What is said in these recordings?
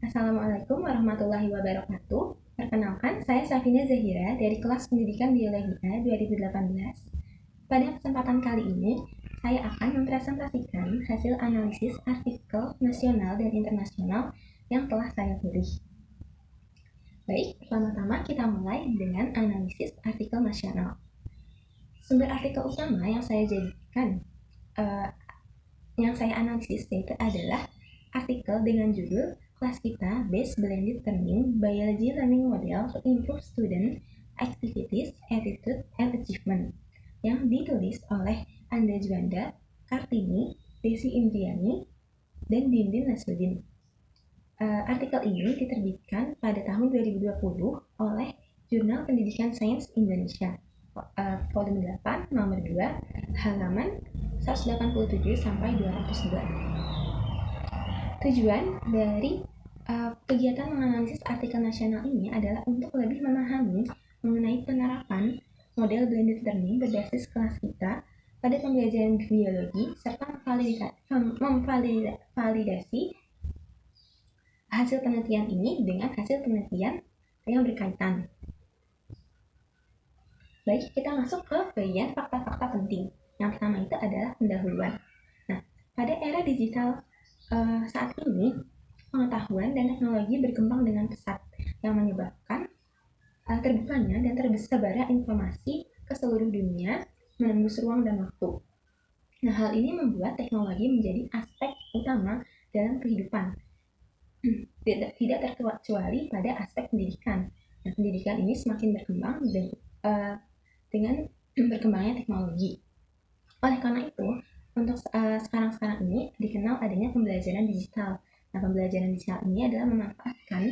Assalamualaikum warahmatullahi wabarakatuh. Perkenalkan, saya Safina Zahira dari kelas Pendidikan Biologi A 2018. Pada kesempatan kali ini, saya akan mempresentasikan hasil analisis artikel nasional dan internasional yang telah saya pilih. Baik, pertama-tama kita mulai dengan analisis artikel nasional. Sumber artikel utama yang saya analisis yaitu adalah artikel dengan judul Kelas Kita Based Blended Learning Biology Learning Model to Improve Student Activities, Attitude, and Achievement yang ditulis oleh Anda Juanda, Kartini, Desi Indriani, dan Dindin Nasruddin. Artikel ini diterbitkan pada tahun 2020 oleh Jurnal Pendidikan Sains Indonesia, volume 8, nomor 2, halaman 187 sampai 202. Tujuan dari kegiatan menganalisis artikel nasional ini adalah untuk lebih memahami mengenai penerapan model blended learning berbasis kelas kita pada pembelajaran biologi serta memvalidasi hasil penelitian ini dengan hasil penelitian yang berkaitan. Baik, kita masuk ke bagian fakta-fakta penting. Yang pertama itu adalah pendahuluan. Nah, pada era digital saat ini, pengetahuan dan teknologi berkembang dengan pesat yang menyebabkan terbukanya dan tersebarnya informasi ke seluruh dunia menembus ruang dan waktu. Nah, hal ini membuat teknologi menjadi aspek utama dalam kehidupan, tidak terkecuali pada aspek pendidikan. Nah, pendidikan ini semakin berkembang dengan berkembangnya teknologi. Oleh karena itu, untuk sekarang ini dikenal adanya pembelajaran digital. Nah, pembelajaran digital ini adalah memanfaatkan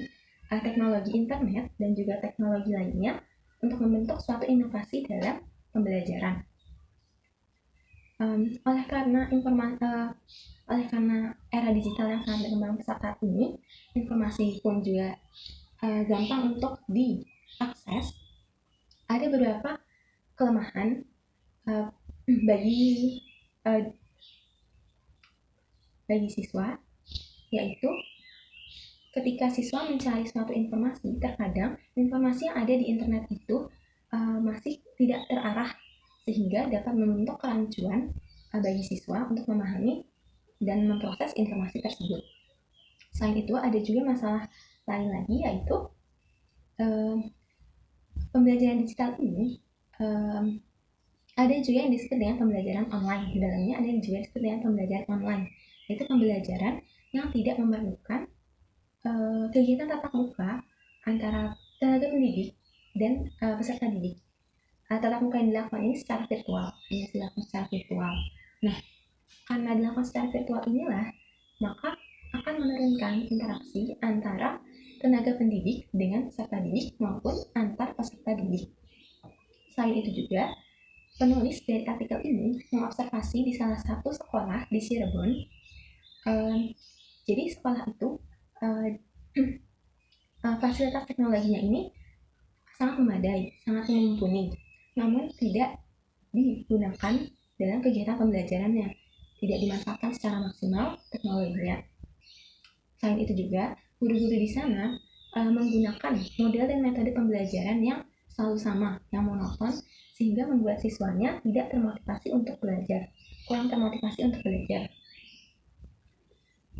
teknologi internet dan juga teknologi lainnya untuk membentuk suatu inovasi dalam pembelajaran. Oleh karena era digital yang sangat berkembang pesat saat ini, informasi pun juga gampang untuk diakses. Ada beberapa kelemahan bagi siswa, yaitu ketika siswa mencari suatu informasi, terkadang informasi yang ada di internet itu masih tidak terarah sehingga dapat membentuk kerancuan bagi siswa untuk memahami dan memproses informasi tersebut. Selain itu, ada juga masalah lain lagi, yaitu pembelajaran digital ini ada juga yang disebut dengan pembelajaran online. Di dalamnya ada juga yang disebut dengan pembelajaran online, yaitu pembelajaran yang tidak memerlukan kegiatan tatap muka antara tenaga pendidik dan peserta didik. Tatap muka yang dilakukan ini secara virtual. Nah, karena dilakukan secara virtual inilah, maka akan menurunkan interaksi antara tenaga pendidik dengan peserta didik maupun antar peserta didik. Selain itu juga, penulis dari artikel ini mengobservasi di salah satu sekolah di Cirebon. Jadi sekolah itu fasilitas teknologinya ini sangat memadai, sangat mumpuni, namun tidak digunakan dalam kegiatan pembelajarannya, tidak dimanfaatkan secara maksimal teknologinya. Selain itu juga, guru-guru di sana menggunakan model dan metode pembelajaran yang selalu sama, yang monoton, sehingga membuat siswanya tidak termotivasi untuk belajar, kurang termotivasi untuk belajar.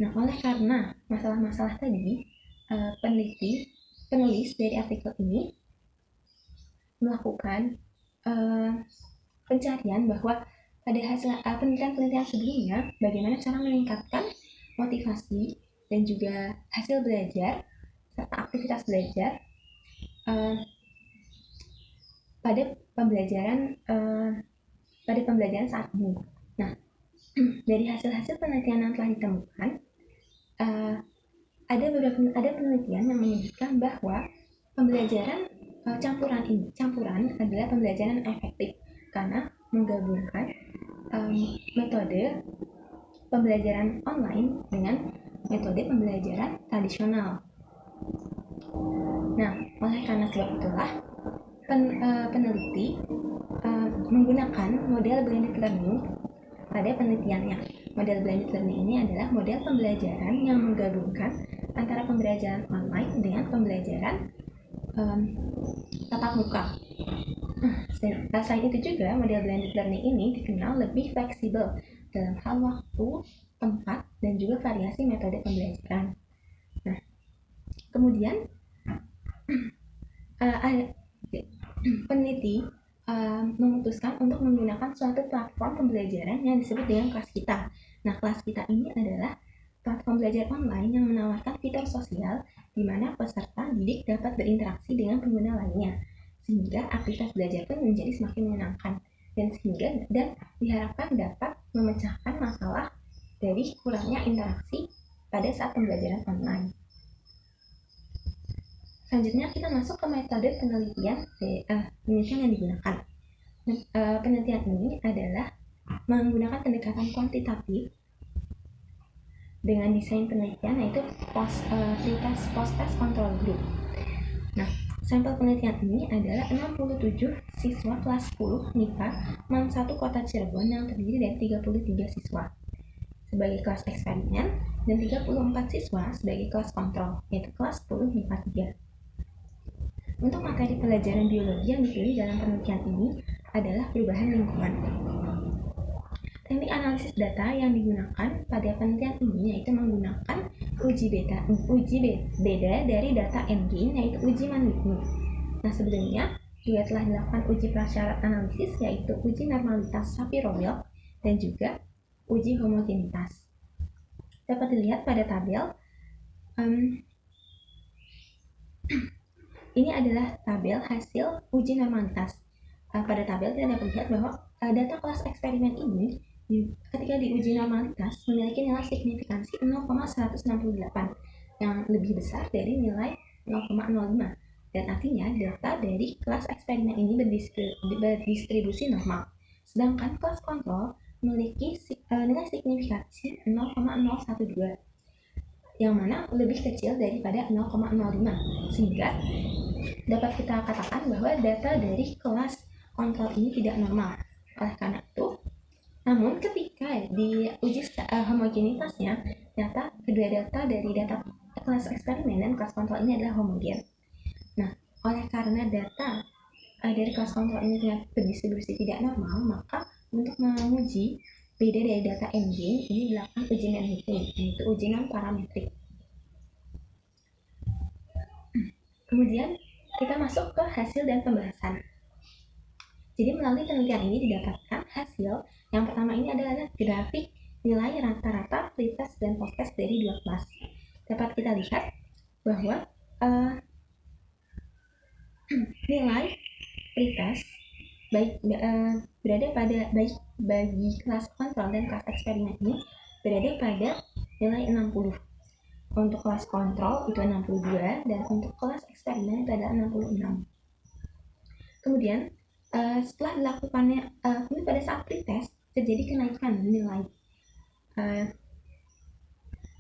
Nah, oleh karena masalah-masalah tadi, penulis dari artikel ini melakukan pencarian bahwa pada hasil penelitian-penelitian sebelumnya, bagaimana cara meningkatkan motivasi dan juga hasil belajar serta aktivitas belajar pada pembelajaran saat ini. Nah, dari hasil-hasil penelitian yang telah ditemukan, ada penelitian yang menyebutkan bahwa pembelajaran campuran adalah pembelajaran efektif karena menggabungkan metode pembelajaran online dengan metode pembelajaran tradisional. Nah, oleh karena sebab itulah peneliti menggunakan model blended learning pada penelitiannya. Model blended learning ini adalah model pembelajaran yang menggabungkan antara pembelajaran online dengan pembelajaran tatap muka. Selain itu juga, model blended learning ini dikenal lebih fleksibel dalam hal waktu, tempat, dan juga variasi metode pembelajaran. Nah, kemudian peneliti memutuskan untuk menggunakan suatu platform pembelajaran yang disebut dengan kelas kita. Nah, kelas kita ini adalah platform belajar online yang menawarkan fitur sosial di mana peserta didik dapat berinteraksi dengan pengguna lainnya, sehingga aktivitas belajar pun menjadi semakin menyenangkan dan diharapkan dapat memecahkan masalah dari kurangnya interaksi pada saat pembelajaran online. Selanjutnya kita masuk ke metode penelitian yang digunakan. Penelitian ini adalah menggunakan pendekatan kuantitatif dengan desain penelitian yaitu post-test control group. Nah, sampel penelitian ini adalah 67 siswa kelas 10 MIPA MAN 1 Kota Cirebon yang terdiri dari 33 siswa sebagai kelas eksperimen dan 34 siswa sebagai kelas kontrol, yaitu kelas 10 MIPA 3. Untuk materi pelajaran biologi yang dipilih dalam penelitian ini adalah perubahan lingkungan. Teknik analisis data yang digunakan pada penelitian ini yaitu menggunakan uji beda dari data endgame yaitu uji Mann-Whitney. Nah, sebelumnya juga telah dilakukan uji prasyarat analisis yaitu uji normalitas Shapiro-Wilk dan juga uji homogenitas. Dapat dilihat pada tabel. Ini adalah tabel hasil uji normalitas. Pada tabel kita dapat lihat bahwa data kelas eksperimen ini ketika diuji normalitas memiliki nilai signifikansi 0,168 yang lebih besar dari nilai 0,05 dan artinya data dari kelas eksperimen ini berdistribusi normal. Sedangkan kelas kontrol memiliki nilai signifikansi 0,012 yang mana lebih kecil daripada 0,05 sehingga dapat kita katakan bahwa data dari kelas kontrol ini tidak normal. Oleh karena itu, namun ketika diuji homogenitasnya, kedua data dari data kelas eksperimen dan kelas kontrol ini adalah homogen. Nah, oleh karena data dari kelas kontrol ini berdistribusi tidak normal, maka untuk menguji beda dari data endgame ini dilakukan uji Mann-Whitney, yaitu uji non-parametrik. Kemudian kita masuk ke hasil dan pembahasan. Jadi melalui penelitian ini didapatkan hasil yang pertama ini adalah grafik nilai rata-rata pretest dan posttest dari dua kelas. Dapat kita lihat bahwa nilai pretest berada pada bagi kelas kontrol dan kelas eksperimen ini berada pada nilai 60. Untuk kelas kontrol itu 62 dan untuk kelas eksperimen itu adalah 66. Kemudian setelah dilakukannya pada saat pretest terjadi kenaikan nilai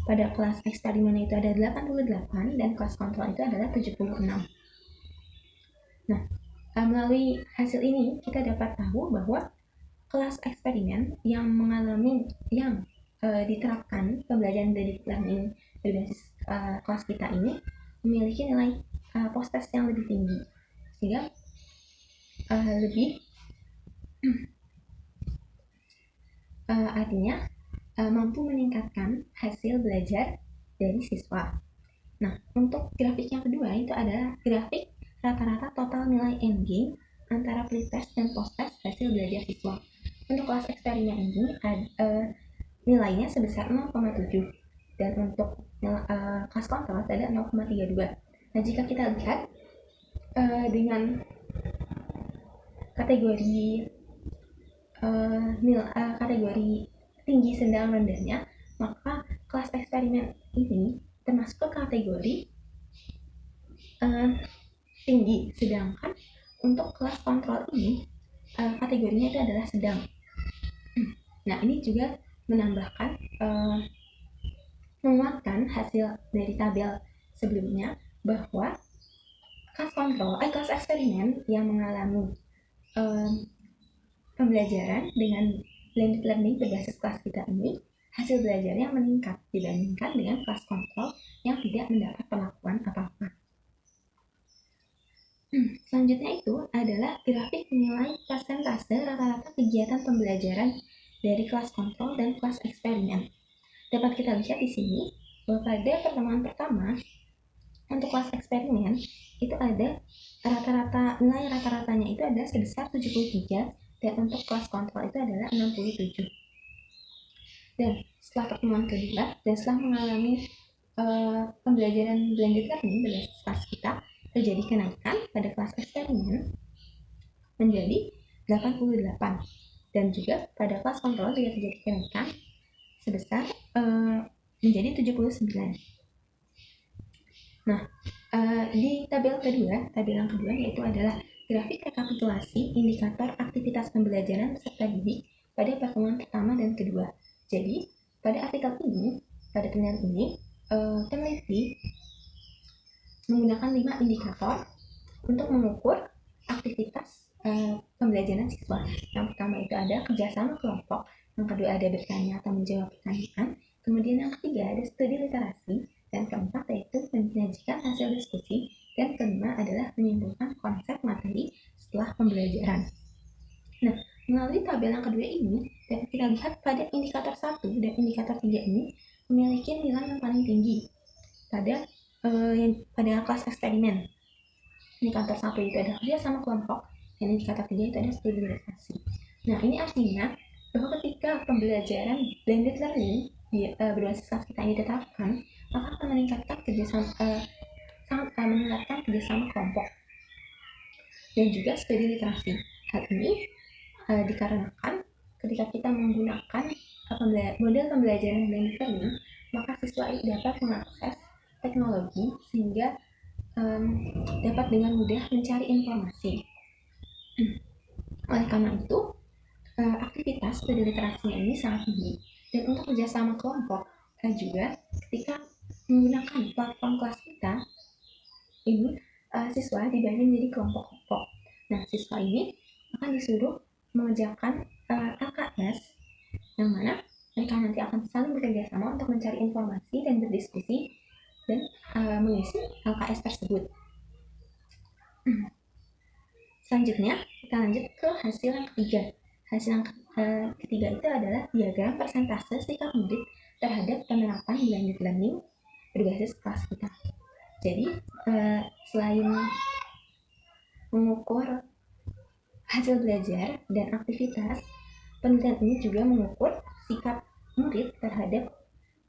pada kelas eksperimen itu ada 88 dan kelas kontrol itu adalah 76. Nah, melalui hasil ini kita dapat tahu bahwa kelas eksperimen yang diterapkan pembelajaran blended learning berbasis kelas kita ini memiliki nilai post-test yang lebih tinggi sehingga artinya mampu meningkatkan hasil belajar dari siswa. Nah, untuk grafik yang kedua itu adalah grafik rata-rata total nilai endgame antara pretest dan posttest hasil belajar siswa. Untuk kelas eksperimen ini nilainya sebesar 0,7 dan untuk kelas kontrol ada 0,32. Nah, jika kita lihat dengan kategori kategori tinggi, sedang, rendahnya, maka kelas eksperimen ini termasuk ke kategori tinggi, sedangkan untuk kelas kontrol ini kategorinya itu adalah sedang. Nah, ini juga menguatkan hasil dari tabel sebelumnya bahwa kelas eksperimen yang mengalami pembelajaran dengan blended learning berbasis kelas kita ini, hasil belajarnya meningkat dibandingkan dengan kelas kontrol yang tidak mendapat perlakuan apa-apa. Selanjutnya itu adalah grafik nilai persentase rata-rata kegiatan pembelajaran dari kelas kontrol dan kelas eksperimen. Dapat kita lihat di sini bahwa pada pertemuan pertama untuk kelas eksperimen itu ada nilai rata-ratanya itu ada sebesar 73 dan untuk kelas kontrol itu adalah 67. Dan setelah pertemuan kedua dan setelah mengalami pembelajaran blended learning berbasis kelas kita, terjadi kenaikan pada kelas eksperimen menjadi 88 dan juga pada kelas kontrol juga terjadi kenaikan sebesar menjadi 79. Nah, di tabel yang kedua yaitu adalah grafik rekapitulasi indikator aktivitas pembelajaran peserta didik pada pertemuan pertama dan kedua. Jadi, pada artikel ini, pada penelitian ini, peneliti menggunakan 5 indikator untuk mengukur aktivitas pembelajaran siswa. Yang pertama itu ada kerjasama kelompok, yang kedua ada bertanya atau menjawab pertanyaan, kemudian yang ketiga ada studi literasi, dan keempat yaitu menyajikan hasil diskusi, dan kelima adalah menyimpulkan konsep materi setelah pembelajaran. Nah, melalui tabel yang kedua ini, dapat kita lihat pada indikator 1 dan indikator 3 ini memiliki nilai yang paling tinggi pada kelas eksperimen. Indikator 1 itu ada kerja sama kelompok, dan indikator 3 itu ada studi literasi. Nah, ini artinya bahwa ketika pembelajaran blended learning berbasis kelas kita ini ditetapkan, maka akan meningkatkan kerjasama kelompok dan juga studi literasi. Hal ini dikarenakan ketika kita menggunakan model pembelajaran blended learning, maka siswa dapat mengakses teknologi sehingga dapat dengan mudah mencari informasi. Oleh karena itu, aktivitas studi literasinya ini sangat tinggi. Dan untuk kerjasama kelompok juga ketika menggunakan platform kelas kita ini, siswa dibagi menjadi kelompok-kelompok. Nah, siswa ini akan disuruh mengerjakan LKS yang mana mereka nanti akan saling bekerja sama untuk mencari informasi dan berdiskusi dan mengisi LKS tersebut. Selanjutnya kita lanjut ke hasil yang ketiga. Hasil yang ketiga itu adalah diagram persentase sikap murid terhadap penerapan blended learning berbasis kelas kita. Jadi selain mengukur hasil belajar dan aktivitas, penelitian ini juga mengukur sikap murid terhadap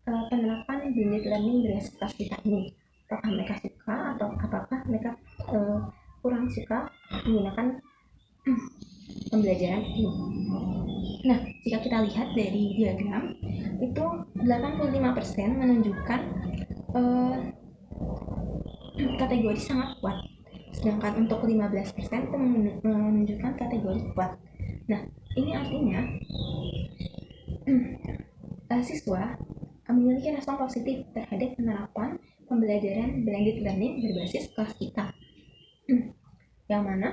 penerapan blended learning berbasis kelas kita ini. Apakah mereka suka atau apakah mereka kurang suka menggunakan pembelajaran ini. Nah, jika kita lihat dari diagram, itu 85% menunjukkan kategori sangat kuat, sedangkan untuk 15% itu menunjukkan kategori kuat. Nah, ini artinya siswa memiliki respon positif terhadap penerapan pembelajaran blended learning berbasis kelas kita. Yang mana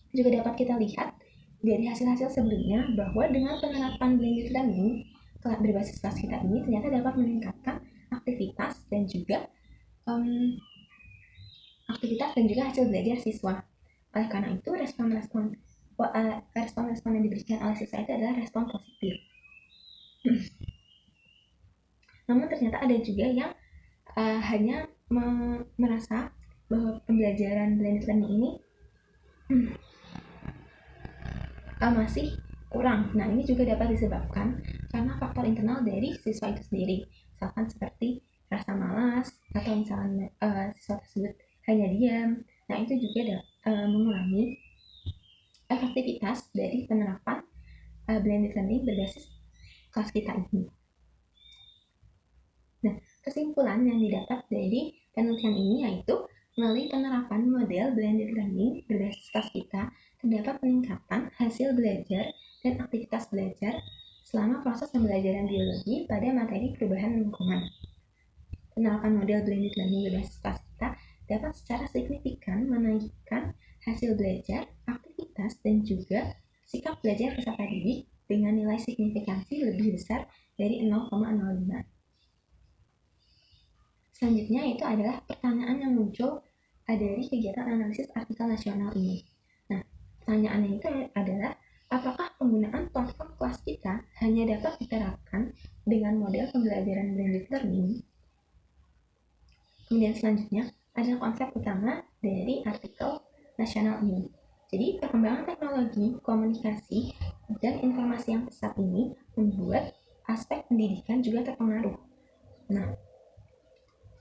juga dapat kita lihat dari hasil-hasil sebelumnya bahwa dengan penerapan blended learning berbasis kelas kita ini ternyata dapat meningkatkan aktivitas dan juga hasil belajar siswa. Oleh karena itu respon-respon yang diberikan oleh siswa itu adalah respon positif. Namun ternyata ada juga yang hanya merasa bahwa pembelajaran blended learning ini masih kurang. Nah, ini juga dapat disebabkan karena faktor internal dari siswa itu sendiri, misalkan seperti rasa malas atau misalnya siswa tersebut hanya diam. Nah, itu juga mengurangi efektivitas dari penerapan blended learning berbasis kelas kita ini. Nah, kesimpulan yang didapat dari penelitian ini yaitu melalui penerapan model blended learning berbasis kelas kita terdapat peningkatan hasil belajar dan aktivitas belajar selama proses pembelajaran biologi pada materi perubahan lingkungan. Penerapan model blended learning berbasis kelas kita dapat secara signifikan menaikkan hasil belajar, aktivitas, dan juga sikap belajar peserta didik dengan nilai signifikansi lebih besar dari 0,05. Selanjutnya itu adalah pertanyaan yang muncul dari kegiatan analisis artikel nasional ini. Nah, pertanyaannya itu adalah, apakah penggunaan platform kelas kita hanya dapat diterapkan dengan model pembelajaran blended learning? Kemudian selanjutnya adalah konsep utama dari artikel nasional ini. Jadi, perkembangan teknologi, komunikasi, dan informasi yang pesat ini membuat aspek pendidikan juga terpengaruh. Nah,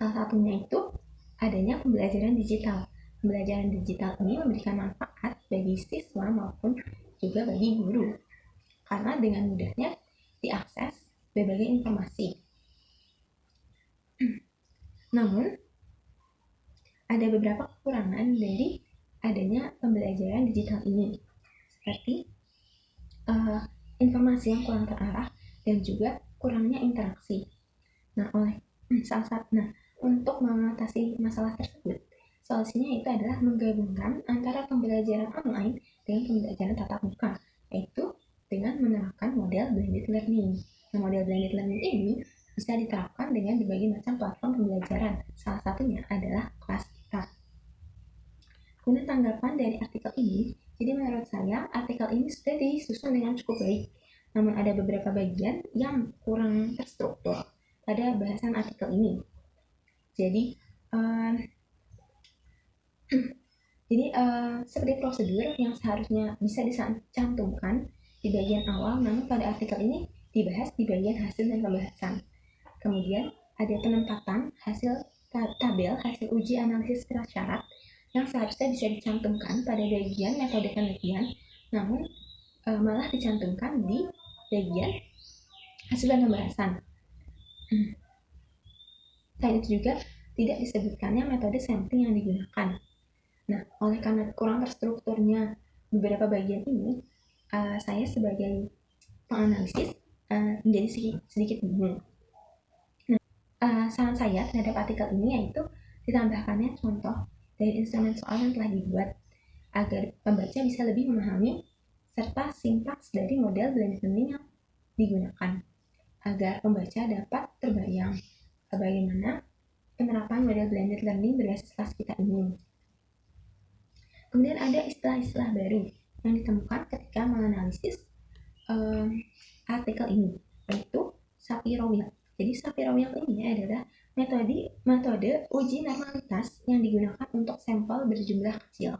salah satunya itu adanya pembelajaran digital. Pembelajaran digital ini memberikan manfaat bagi siswa maupun juga bagi guru, karena dengan mudahnya diakses berbagai informasi. Namun, ada beberapa kekurangan dari adanya pembelajaran digital ini, seperti informasi yang kurang terarah dan juga kurangnya interaksi. Nah, untuk mengatasi masalah tersebut, solusinya itu adalah menggabungkan antara pembelajaran online dengan pembelajaran tatap muka, yaitu dengan menerapkan model blended learning. Nah, model blended learning ini bisa diterapkan dengan berbagai macam platform pembelajaran. Salah satunya adalah kelas kita. Kemudian tanggapan dari artikel ini, jadi menurut saya artikel ini sudah disusun dengan cukup baik. Namun ada beberapa bagian yang kurang terstruktur pada bahasan artikel ini. Jadi seperti prosedur yang seharusnya bisa dicantumkan di bagian awal, namun pada artikel ini dibahas di bagian hasil dan pembahasan. Kemudian ada penempatan hasil tabel hasil uji analisis prasyarat yang seharusnya bisa dicantumkan pada bagian metode penelitian, namun malah dicantumkan di bagian hasil dan pembahasan. Selain itu juga tidak disebutkannya metode sampling yang digunakan. Nah, oleh karena kurang terstrukturnya beberapa bagian ini, saya sebagai penganalisis menjadi sedikit bingung. Nah, saran saya terhadap artikel ini yaitu ditambahkannya contoh dari instrumen soal yang telah dibuat agar pembaca bisa lebih memahami serta sintaks dari model blended learning yang digunakan, agar pembaca dapat terbayang bagaimana penerapan model blended learning berbasis kelas kita ini. Kemudian ada istilah-istilah baru yang ditemukan ketika menganalisis artikel ini, yaitu Shapiro-Wilk. Jadi Shapiro-Wilk ini adalah metode uji normalitas yang digunakan untuk sampel berjumlah kecil.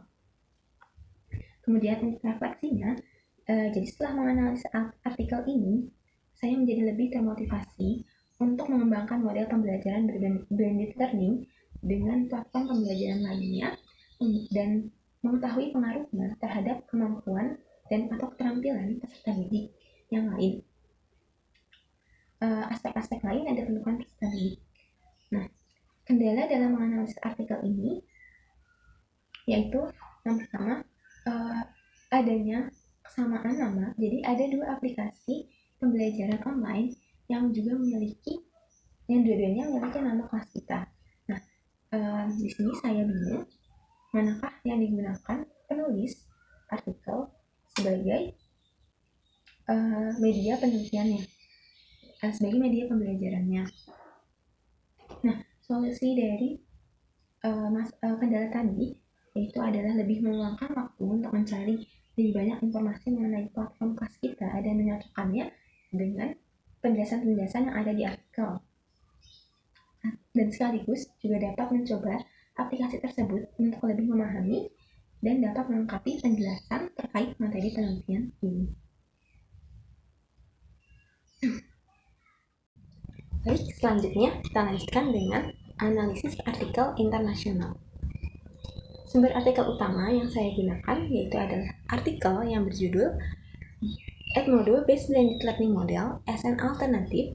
Kemudian untuk refleksinya, jadi setelah menganalisis artikel ini, saya menjadi lebih termotivasi untuk mengembangkan model pembelajaran blended learning dengan platform pembelajaran lainnya dan mengetahui pengaruhnya terhadap kemampuan dan atau keterampilan peserta didik yang lain. Aspek-aspek lain yang diperlukan peserta didik. Nah, kendala dalam menganalisis artikel ini yaitu yang pertama adanya kesamaan nama. Jadi ada dua aplikasi pembelajaran online yang juga dua-duanya memiliki nama kelas kita. Nah, di sini saya bingung manakah yang digunakan penulis artikel sebagai media penelitiannya, sebagai media pembelajarannya. Nah, solusi dari kendala tadi yaitu adalah lebih meluangkan waktu untuk mencari lebih banyak informasi mengenai platform kelas kita dan menyocokkannya dengan penjelasan-penjelasan yang ada di artikel. Dan sekaligus juga dapat mencoba aplikasi tersebut untuk lebih memahami dan dapat melengkapi penjelasan terkait materi penelitian ini. Baik, selanjutnya kita lanjutkan dengan analisis artikel internasional. Sumber artikel utama yang saya gunakan yaitu adalah artikel yang berjudul Edmodo-Based Blended Learning Model as an Alternative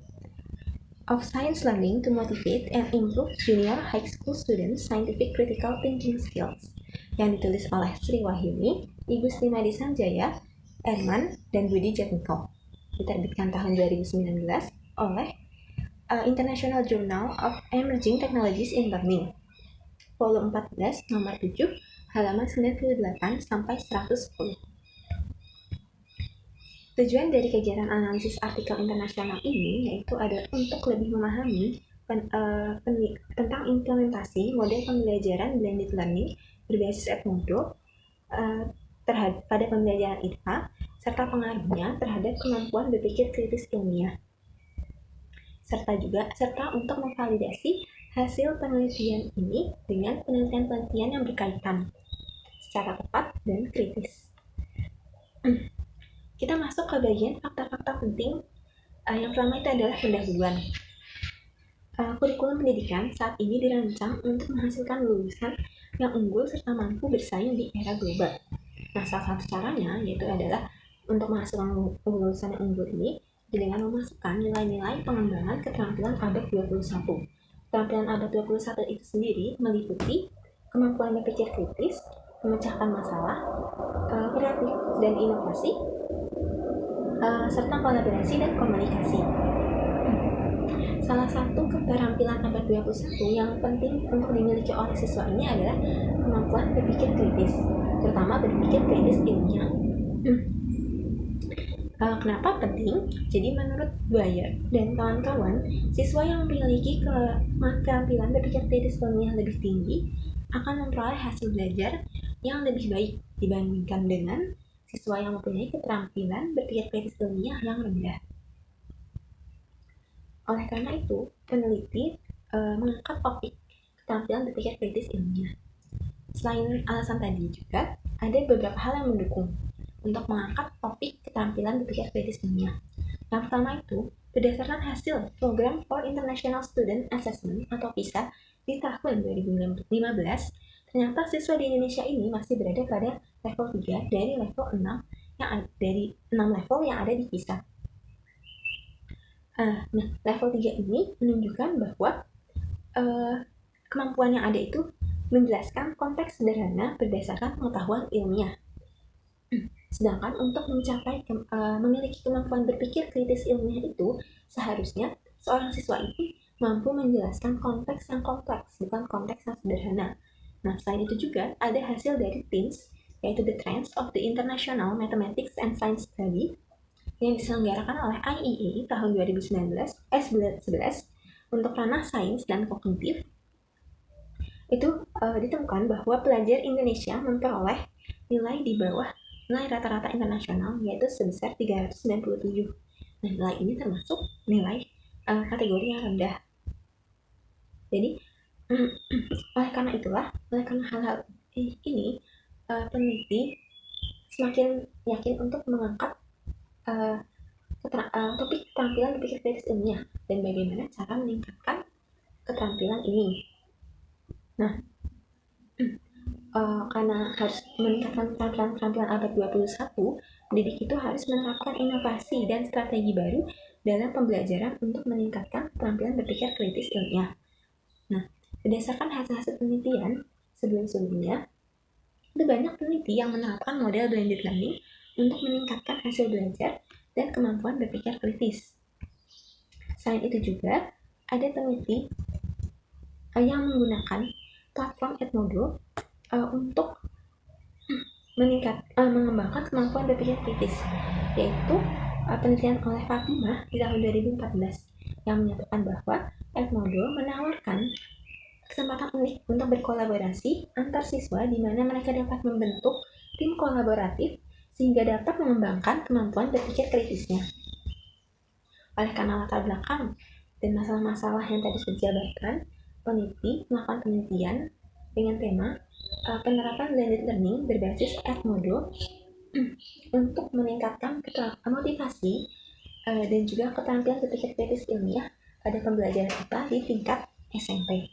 of Science Learning to Motivate and Improve Junior High School Students Scientific Critical Thinking Skills, yang ditulis oleh Sri Wahyuni, Ibu Srimadi Sanjaya, Erman, dan Budi Jatmiko. Diterbitkan tahun 2019 oleh International Journal of Emerging Technologies in Learning, volume 14, nomor 7, halaman 98 sampai 110. Tujuan dari kegiatan analisis artikel internasional ini yaitu adalah untuk lebih memahami tentang implementasi model pembelajaran blended learning berbasis Edmodo pada pembelajaran IPA serta pengaruhnya terhadap kemampuan berpikir kritis ilmiah, serta untuk memvalidasi hasil penelitian ini dengan penelitian-penelitian yang berkaitan secara tepat dan kritis. Kita masuk ke bagian fakta-fakta penting. Yang pertama itu adalah pendahuluan. Kurikulum pendidikan saat ini dirancang untuk menghasilkan lulusan yang unggul serta mampu bersaing di era global. Nah, salah satu caranya yaitu adalah untuk menghasilkan lulusan yang unggul ini dengan memasukkan nilai-nilai pengembangan keterampilan abad 21. Keterampilan abad 21 itu sendiri meliputi kemampuan berpikir kritis, memecahkan masalah, kreatif dan inovasi, serta kolaborasi dan komunikasi. Salah satu keterampilan abad 21 yang penting untuk dimiliki oleh siswa ini adalah kemampuan berpikir kritis, terutama berpikir kritis ilmiah. Kenapa penting? Jadi menurut Bayer dan kawan-kawan, siswa yang memiliki keterampilan berpikir kritis ilmiah lebih tinggi akan memperoleh hasil belajar yang lebih baik dibandingkan dengan siswa yang mempunyai keterampilan berpikir kritis ilmiah yang rendah. Oleh karena itu, peneliti mengangkat topik keterampilan berpikir kritis ilmiah. Selain alasan tadi juga, ada beberapa hal yang mendukung untuk mengangkat topik keterampilan berpikir kritis ilmiah. Yang pertama itu, berdasarkan hasil Program for International Student Assessment atau PISA di tahun 2015, ternyata siswa di Indonesia ini masih berada pada level 3 dari level 6 dari 6 level yang ada di PISA. Nah, level 3 ini menunjukkan bahwa kemampuan yang ada itu menjelaskan konteks sederhana berdasarkan pengetahuan ilmiah. Sedangkan untuk mencapai memiliki kemampuan berpikir kritis ilmiah itu, seharusnya seorang siswa itu mampu menjelaskan konteks yang kompleks, bukan konteks yang sederhana. Nah, selain itu juga ada hasil dari TIMSS, yaitu The Trends of the International Mathematics and Science Study, yang diselenggarakan oleh IEA tahun 2011 untuk ranah sains dan kognitif. Itu ditemukan bahwa pelajar Indonesia memperoleh nilai di bawah nilai rata-rata internasional, yaitu sebesar 397. Nah, nilai ini termasuk nilai kategori yang rendah. Jadi, oleh karena hal-hal ini, peneliti semakin yakin untuk mengangkat topik keterampilan berpikir kritis ilmiah dan bagaimana cara meningkatkan keterampilan ini. Nah, karena harus meningkatkan keterampilan abad 21, pendidik itu harus menerapkan inovasi dan strategi baru dalam pembelajaran untuk meningkatkan keterampilan berpikir kritis ilmiah. Nah, berdasarkan hasil-hasil penelitian sebelum-sebelumnya, ada banyak peneliti yang menerapkan model blended learning untuk meningkatkan hasil belajar dan kemampuan berpikir kritis. Selain itu juga, ada peneliti yang menggunakan platform Edmodo untuk mengembangkan kemampuan berpikir kritis, yaitu penelitian oleh Fatimah di tahun 2014 yang menyatakan bahwa Edmodo menawarkan kesempatan unik untuk berkolaborasi antar siswa di mana mereka dapat membentuk tim kolaboratif sehingga dapat mengembangkan kemampuan berpikir kritisnya. Oleh karena latar belakang dan masalah-masalah yang tadi sudah dijabarkan, peneliti melakukan penelitian dengan tema penerapan blended learning berbasis Edmodo untuk meningkatkan motivasi dan juga keterampilan berpikir kritis ilmiah pada pembelajaran IPA di tingkat SMP.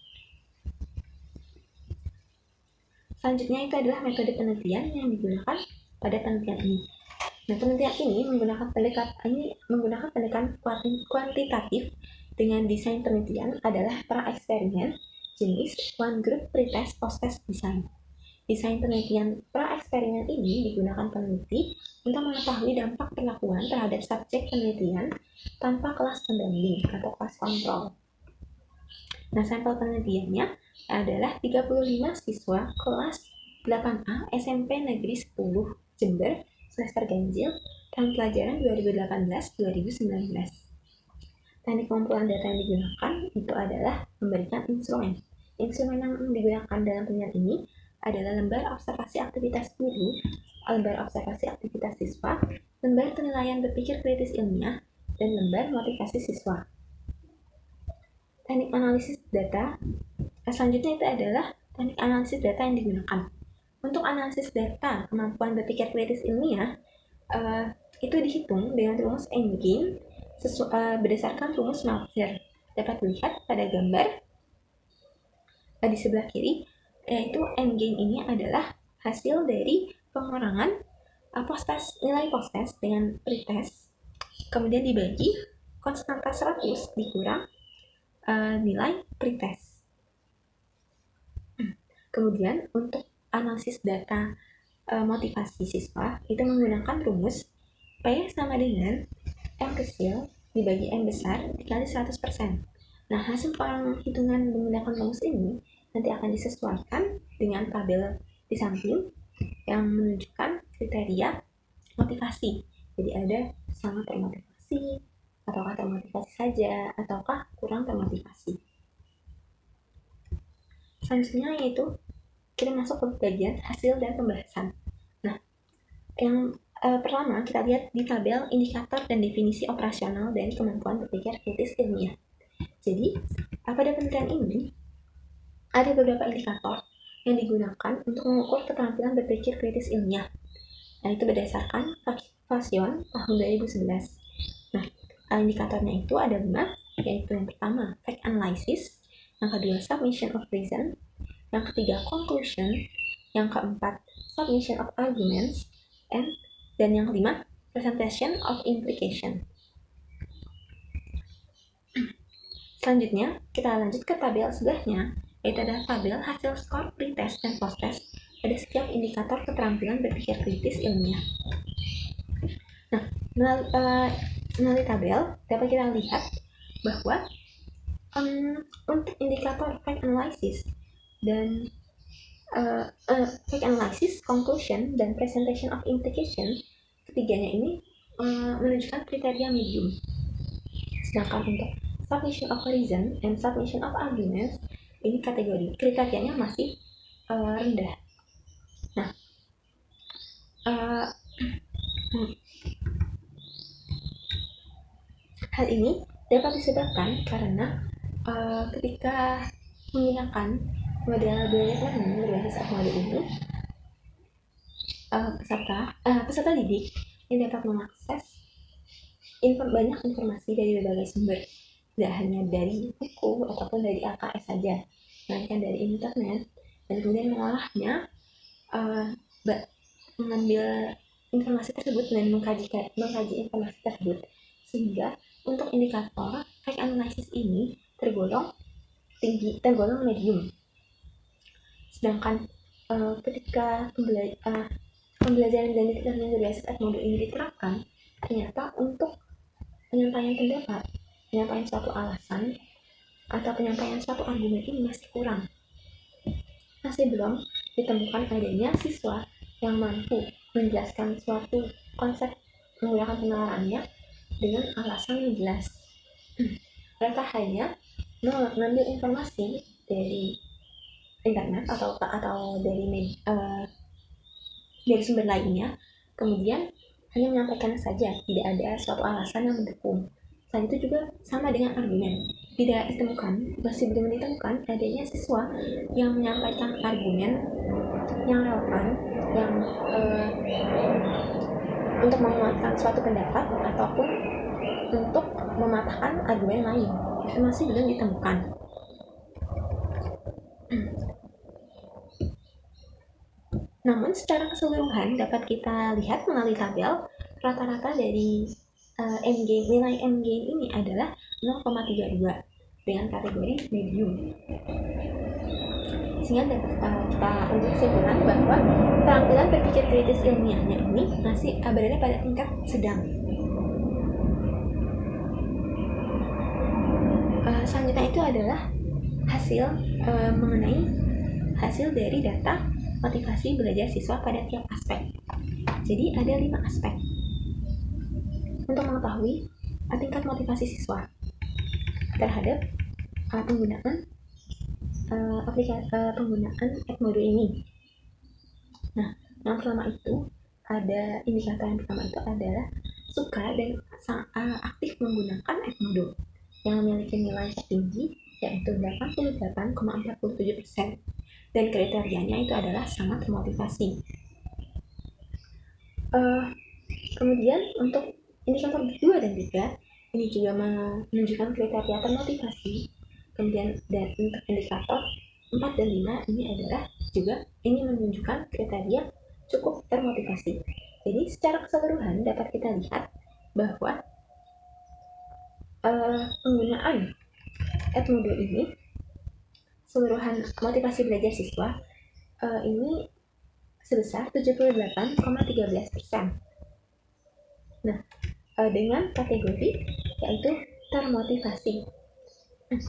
Selanjutnya itu adalah metode penelitian yang digunakan pada penelitian ini. Nah, penelitian ini menggunakan pendekatan kuantitatif dengan desain penelitian adalah pra-eksperimen jenis one group pretest post-test design. Desain penelitian pra-eksperimen ini digunakan peneliti untuk mengetahui dampak perlakuan terhadap subjek penelitian tanpa kelas pembanding atau kelas kontrol. Nah, sampel penelitiannya adalah 35 siswa kelas 8A SMP Negeri 10 Jember semester ganjil tahun pelajaran 2018-2019. Teknik pengumpulan data yang digunakan itu adalah memberikan instrumen. Instrumen yang digunakan dalam penilaian ini adalah lembar observasi aktivitas guru, lembar observasi aktivitas siswa, lembar penilaian berpikir kritis ilmiah, dan lembar motivasi siswa. Teknik analisis data selanjutnya itu adalah teknik analisis data yang digunakan. Untuk analisis data kemampuan berpikir kritis ilmiah itu dihitung dengan rumus Engine berdasarkan rumus Meltzer. Dapat dilihat pada gambar di sebelah kiri, yaitu Engine ini adalah hasil dari pengurangan nilai post-test dengan pretest, kemudian dibagi konstanta 100 dikurang nilai pretest. Kemudian untuk analisis data motivasi siswa itu menggunakan rumus P sama dengan M kecil dibagi M besar dikali 100%. Nah, hasil penghitungan menggunakan rumus ini nanti akan disesuaikan dengan tabel di samping yang menunjukkan kriteria motivasi. Jadi ada sangat termotivasi, ataukah termotivasi saja, ataukah kurang termotivasi. Selanjutnya yaitu kita masuk ke bagian hasil dan pembahasan. Nah, yang pertama kita lihat di tabel indikator dan definisi operasional dari kemampuan berpikir kritis ilmiah. Jadi, pada penelitian ini ada beberapa indikator yang digunakan untuk mengukur keterampilan berpikir kritis ilmiah. Nah, itu berdasarkan Vasion tahun 2011. Nah, indikatornya itu ada 5, yaitu yang pertama fact analysis, yang kedua submission of reason, yang ketiga conclusion, yang keempat submission of arguments, dan yang kelima presentation of implication. Selanjutnya, kita lanjut ke tabel sebelahnya, yaitu ada tabel hasil skor pretest dan posttest pada setiap indikator keterampilan berpikir kritis ilmiah. Nah, melalui tabel dapat kita lihat bahwa untuk indikator fact analysis dan fact analysis, conclusion, dan presentation of implication, ketiganya ini menunjukkan kriteria medium. Sedangkan untuk submission of reason and submission of arguments, ini kategori kriterianya masih rendah. Nah, hal ini dapat disebabkan karena ketika menggunakan model blended learning berbasis model ini, peserta didik yang dapat mengakses banyak informasi dari berbagai sumber, tidak hanya dari buku ataupun dari LKS saja, melainkan dari internet, dan kemudian mengolahnya, mengambil informasi tersebut dan mengkaji informasi tersebut, sehingga untuk indikator fact analysis ini tergolong medium. Sedangkan ketika pembelajaran blended learning berbasis model ini diterapkan, ternyata untuk penyampaian pendapat, penyampaian suatu alasan, atau penyampaian suatu argumen ini masih kurang. Masih belum ditemukan adanya siswa yang mampu menjelaskan suatu konsep menggunakan penalarannya dengan alasan yang jelas. Mereka hanya mengambil informasi dari internet atau dari sumber lainnya, kemudian hanya menyampaikan saja, tidak ada suatu alasan yang mendukung. Selain itu juga sama dengan argumen, masih belum ditemukan adanya siswa yang menyampaikan argumen yang relevan, yang untuk menguatkan suatu pendapat ataupun untuk mematahkan argumen lain. Itu masih belum ditemukan. Namun secara keseluruhan dapat kita lihat melalui tabel rata-rata dari nilai M-gain ini adalah 0,32 dengan kategori medium. Sehingga dapat kita untuk kesimpulan bahwa keterampilan berpikir kritis ilmiahnya ini masih berada pada tingkat sedang. Selanjutnya itu adalah hasil mengenai hasil dari data motivasi belajar siswa pada tiap aspek. Jadi ada 5 aspek. untuk mengetahui tingkat motivasi siswa terhadap penggunaan penggunaan Edmodo ini. Nah, yang pertama itu ada indikator yang pertama itu adalah suka dan aktif menggunakan Edmodo yang memiliki nilai tertinggi yaitu 88,47% dan kriterianya itu adalah sangat termotivasi. Kemudian untuk indikator 2 dan 3 ini juga menunjukkan kriteria termotivasi. Kemudian dan untuk indikator 4 dan 5 ini adalah juga ini menunjukkan kriteria cukup termotivasi. Jadi secara keseluruhan dapat kita lihat bahwa penggunaan Edmodo ini keseluruhan motivasi belajar siswa ini sebesar 78,13%. Nah, dengan kategori yaitu termotivasi.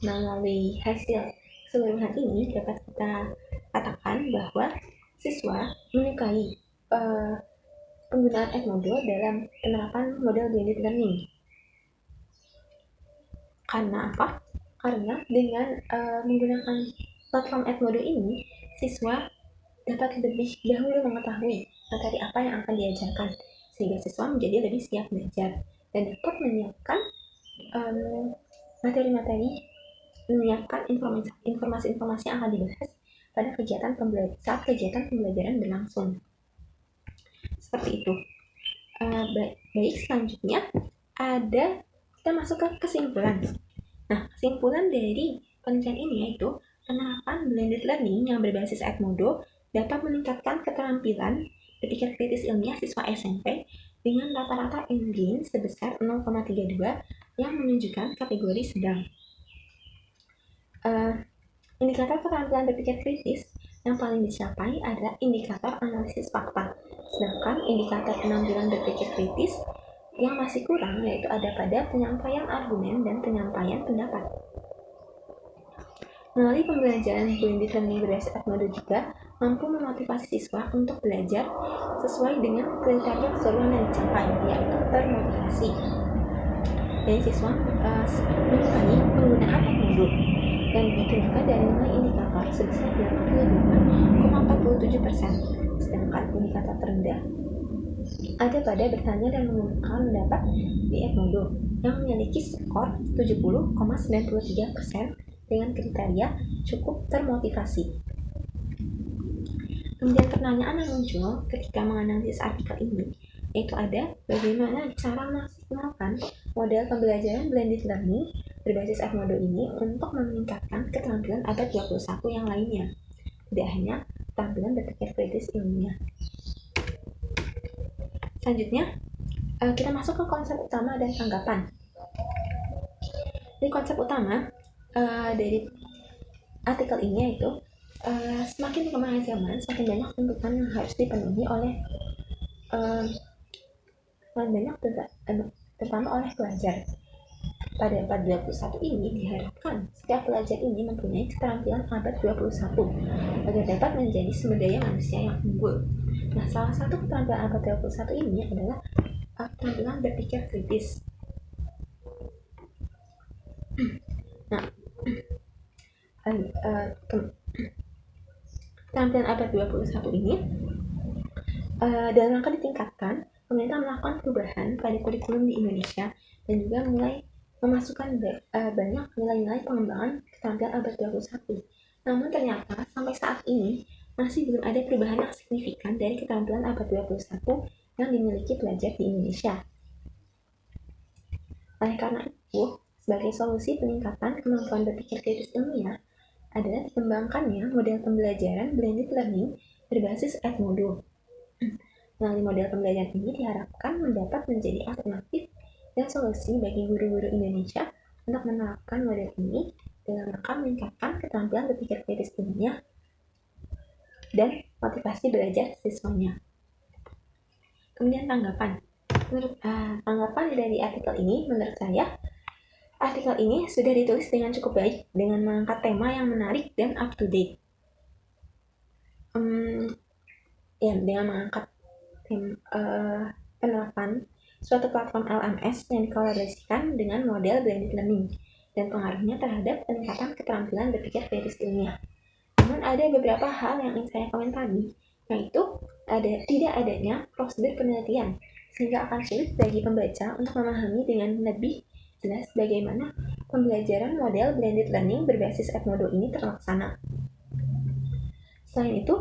Melalui hasil keseluruhan ini dapat kita katakan bahwa siswa menyukai penggunaan Edmodo dalam penerapan model blended learning. Karena apa? Karena dengan menggunakan platform Edmodo ini, siswa dapat lebih dahulu mengetahui materi apa yang akan diajarkan, sehingga siswa menjadi lebih siap belajar dan dapat menyiapkan menyiapkan informasi-informasi yang akan dibahas pada saat kegiatan pembelajaran berlangsung. Seperti itu. Baik, selanjutnya kita masuk ke kesimpulan. Nah, kesimpulan dari penelitian ini yaitu penerapan blended learning yang berbasis Edmodo dapat meningkatkan keterampilan berpikir kritis ilmiah siswa SMP dengan rata-rata gain sebesar 0,32 yang menunjukkan kategori sedang. Indikator keterampilan berpikir kritis yang paling dicapai adalah indikator analisis fakta, sedangkan indikator penampilan berpikir kritis yang masih kurang yaitu ada pada penyampaian argumen dan penyampaian pendapat. Melalui pembelajaran blended learning berbasis Edmodo juga mampu memotivasi siswa untuk belajar sesuai dengan kriteria keseluruhan yang dicapai, yaitu termotivasi. Dan siswa menyukai penggunaan Edmodo dan ditunjukkan dari nilai indikator sebesar 88,47%, sedangkan indikator terendah ada pada bertanya dan mengungkapkan pendapat di Edmodo yang memiliki skor 70,93% dengan kriteria cukup termotivasi. Kemudian pertanyaan yang muncul ketika menganalisis artikel ini yaitu ada bagaimana cara memaksimalkan model pembelajaran blended learning berbasis Edmodo ini untuk meningkatkan keterampilan abad 21 yang lainnya, tidak hanya keterampilan berpikir kritis ilmiah. Selanjutnya, kita masuk ke konsep utama dan tanggapan. Di konsep utama dari artikel ini yaitu semakin berkembangnya zaman, semakin banyak tuntutan yang harus dipenuhi oleh terutama oleh pelajar. Pada abad 21 ini diharapkan setiap pelajar ini mempunyai keterampilan abad 21 agar dapat menjadi sumber daya manusia yang unggul. Nah, salah satu keterampilan abad 21 ini adalah keterampilan berpikir kritis. Nah, keterampilan abad 21 ini dalam rangka ditingkatkan, pemerintah melakukan perubahan pada kurikulum di Indonesia dan juga mulai memasukkan banyak nilai-nilai pengembangan keterampilan abad 21. Namun ternyata sampai saat ini masih belum ada perubahan yang signifikan dari keterampilan abad 21 yang dimiliki pelajar di Indonesia. Oleh karena itu, sebagai solusi peningkatan kemampuan berpikir kritis ilmiah adalah dikembangkannya model pembelajaran blended learning berbasis Edmodo. Melalui model pembelajaran ini diharapkan mendapat menjadi alternatif dan solusi bagi guru-guru Indonesia untuk menerapkan model ini dalam rangka meningkatkan keterampilan berpikir kritis ilmiah dan motivasi belajar siswanya. Kemudian tanggapan. Menurut tanggapan dari artikel ini, menurut saya artikel ini sudah ditulis dengan cukup baik dengan mengangkat tema yang menarik dan up to date. Dengan mengangkat penerapan suatu platform LMS yang dikolaborasikan dengan model blended learning dan pengaruhnya terhadap peningkatan keterampilan berpikir kritis ilmiah. Namun ada beberapa hal yang ingin saya komentari, yaitu tidak adanya prosedur penelitian, sehingga akan sulit bagi pembaca untuk memahami dengan lebih jelas bagaimana pembelajaran model blended learning berbasis Edmodo ini terlaksana. Selain itu,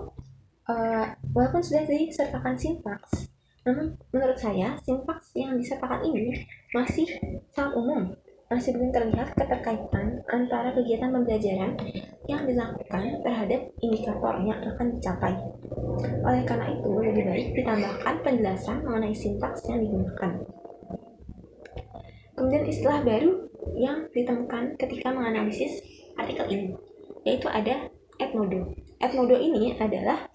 walaupun sudah disertakan sintaks, namun menurut saya sintaks yang disertakan ini masih sangat umum, masih belum terlihat keterkaitan antara kegiatan pembelajaran yang dilakukan terhadap indikator yang akan dicapai. Oleh karena itu, lebih baik ditambahkan penjelasan mengenai sintaks yang digunakan. Kemudian istilah baru yang ditemukan ketika menganalisis artikel ini, yaitu ada Edmodo. Edmodo ini adalah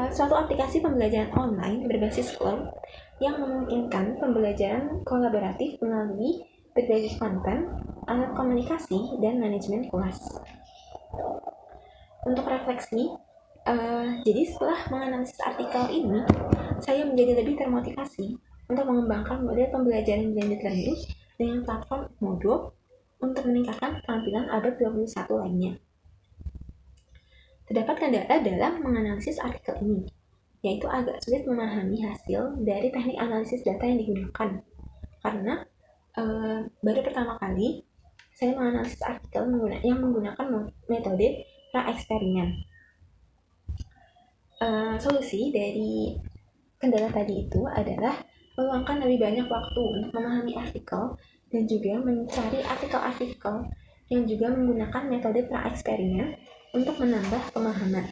suatu aplikasi pembelajaran online berbasis cloud yang memungkinkan pembelajaran kolaboratif melalui berbagai konten, alat komunikasi, dan manajemen kelas. Untuk refleksi, jadi setelah menganalisis artikel ini, saya menjadi lebih termotivasi untuk mengembangkan model pembelajaran blended learning dengan platform Edmodo untuk meningkatkan keterampilan abad 21 lainnya. Terdapat kendala dalam menganalisis artikel ini, yaitu agak sulit memahami hasil dari teknik analisis data yang digunakan. Karena baru pertama kali saya menganalisis artikel yang menggunakan metode pra-eksperimen. Solusi dari kendala tadi itu adalah meluangkan lebih banyak waktu untuk memahami artikel dan juga mencari artikel-artikel yang juga menggunakan metode pra-eksperimen untuk menambah pemahaman.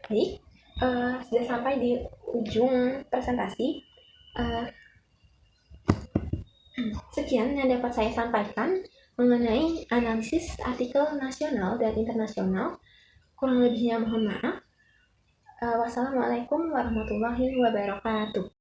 Baik, sudah sampai di ujung presentasi. Sekian yang dapat saya sampaikan mengenai analisis artikel nasional dan internasional. Kurang lebihnya mohon maaf. Wassalamualaikum warahmatullahi wabarakatuh.